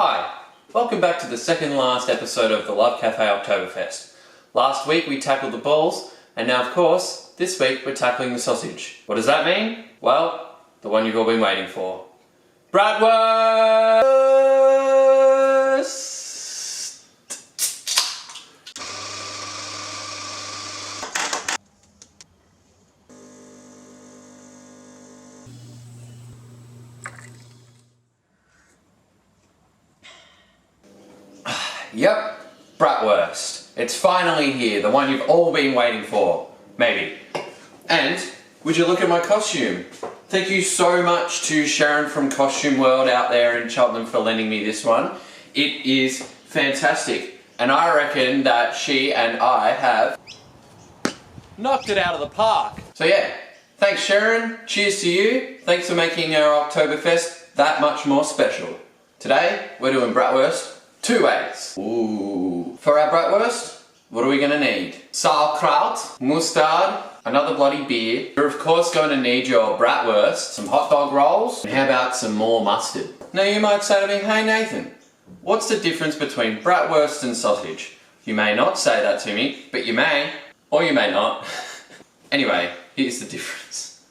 Hi, welcome back to the second last episode of the Love Cafe Oktoberfest. Last week we tackled the balls, and now of course, this week we're tackling the sausage. What does that mean? Well, the one you've all been waiting for. Bratwurst! Yep, Bratwurst. It's finally here, the one you've all been waiting for. Maybe. And, would you look at my costume? Thank you so much to Sharon from Costume World out there in Cheltenham for lending me this one. It is fantastic. And I reckon that she and I have knocked it out of the park. So yeah, thanks Sharon, cheers to you. Thanks for making our Oktoberfest that much more special. Today, we're doing Bratwurst 2 ways. Ooh. For our Bratwurst, what are we gonna need? Sauerkraut, mustard, another bloody beer. You're of course going to need your Bratwurst, some hot dog rolls, and how about some more mustard? Now you might say to me, hey Nathan, what's the difference between Bratwurst and sausage? You may not say that to me, but you may, or you may not. Anyway, here's the difference.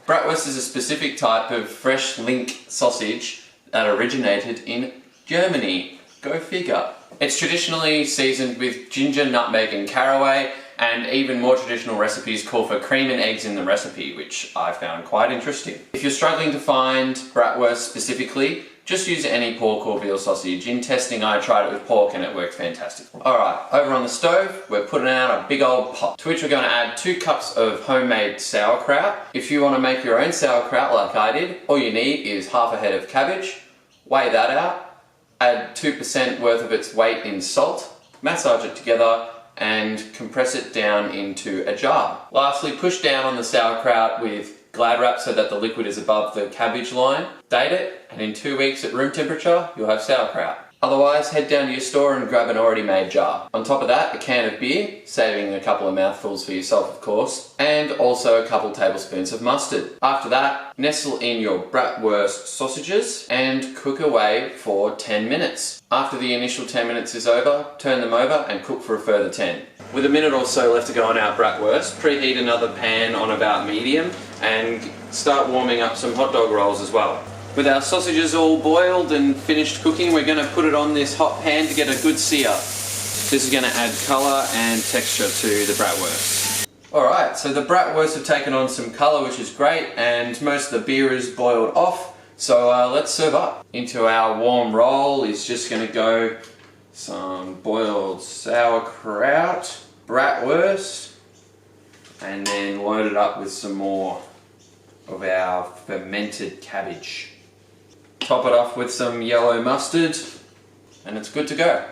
Bratwurst is a specific type of fresh link sausage that originated in Germany. Go figure. It's traditionally seasoned with ginger, nutmeg and caraway, and even more traditional recipes call for cream and eggs in the recipe, which I found quite interesting. If you're struggling to find Bratwurst specifically, just use any pork or veal sausage. In testing I tried it with pork and it worked fantastic. Alright, over on the stove we're putting out a big old pot, to which we're going to add 2 cups of homemade sauerkraut. If you want to make your own sauerkraut like I did, all you need is half a head of cabbage, weigh that out, add 2% worth of its weight in salt, massage it together and compress it down into a jar. Lastly, push down on the sauerkraut with Glad Wrap so that the liquid is above the cabbage line. Date it, and in 2 weeks at room temperature, you'll have sauerkraut. Otherwise, head down to your store and grab an already made jar. On top of that, a can of beer, saving a couple of mouthfuls for yourself of course, and also a couple tablespoons of mustard. After that, nestle in your Bratwurst sausages and cook away for 10 minutes. After the initial 10 minutes is over, turn them over and cook for a further 10. With a minute or so left to go on our Bratwurst, preheat another pan on about medium and start warming up some hot dog rolls as well. With our sausages all boiled and finished cooking, we're going to put it on this hot pan to get a good sear. This is going to add colour and texture to the Bratwurst. Alright, so the Bratwurst have taken on some colour, which is great, and most of the beer is boiled off, so let's serve up. Into our warm roll is just going to go some boiled sauerkraut, Bratwurst, and then load it up with some more of our fermented cabbage. Top it off with some yellow mustard and it's good to go.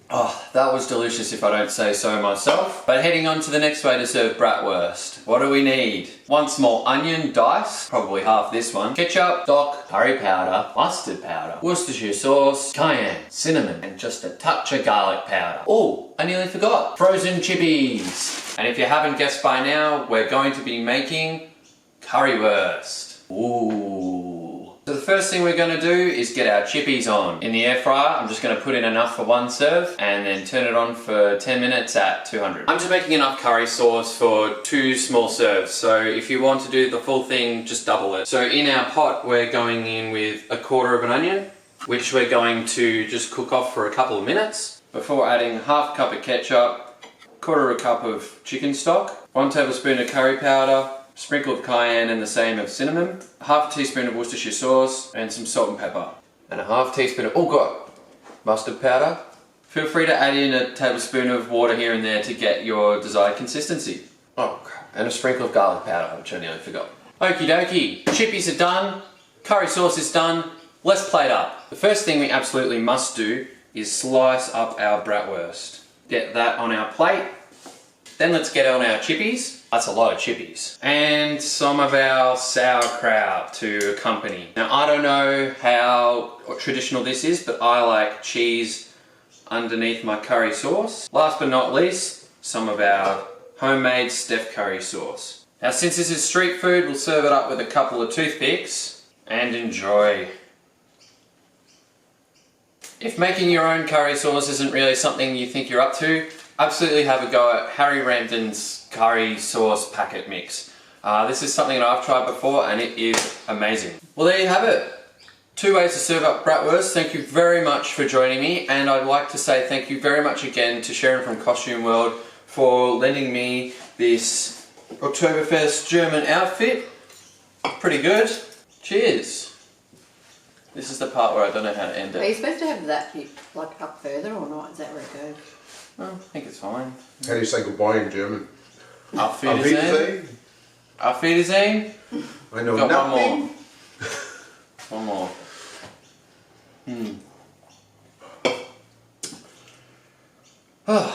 Oh, that was delicious if I don't say so myself. But heading on to the next way to serve Bratwurst. What do we need? 1 small onion diced, probably half this one, ketchup, stock, curry powder, mustard powder, Worcestershire sauce, cayenne, cinnamon, and just a touch of garlic powder. Oh, I nearly forgot, frozen chippies. And if you haven't guessed by now, we're going to be making currywurst. Ooh. So the first thing we're going to do is get our chippies on. In the air fryer, I'm just going to put in enough for 1 serve and then turn it on for 10 minutes at 200. I'm just making enough curry sauce for 2 small serves, so if you want to do the full thing, just double it. So in our pot, we're going in with 1/4 of an onion, which we're going to just cook off for a couple of minutes before adding half cup of ketchup, 1/4 cup of chicken stock, 1 tablespoon of curry powder, sprinkle of cayenne and the same of cinnamon, half a teaspoon of Worcestershire sauce and some salt and pepper, and a half teaspoon of, oh god, mustard powder. Feel free to add in a tablespoon of water here and there to get your desired consistency. Oh crap, and a sprinkle of garlic powder, which I nearly forgot. Okie dokie, chippies are done, curry sauce is done, let's plate up. The first thing we absolutely must do is slice up our Bratwurst. Get that on our plate. Then let's get on our chippies. That's a lot of chippies. And some of our sauerkraut to accompany. Now I don't know how traditional this is, but I like cheese underneath my curry sauce. Last but not least, some of our homemade Steph curry sauce. Now since this is street food, we'll serve it up with a couple of toothpicks and enjoy. If making your own curry sauce isn't really something you think you're up to, absolutely have a go at Harry Rampton's curry sauce packet mix. This is something that I've tried before and it is amazing. Well, there you have it. 2 ways to serve up bratwurst. Thank you very much for joining me, and I'd like to say thank you very much again to Sharon from Costume World for lending me this Oktoberfest German outfit. Pretty good. Cheers. This is the part where I don't know how to end it. Are you supposed to have that like up further or not? Is that where it goes? Well, I think it's fine. How do you say goodbye in German? Auf Wiedersehen. Auf Wiedersehen. I know Got nothing. One more. One more.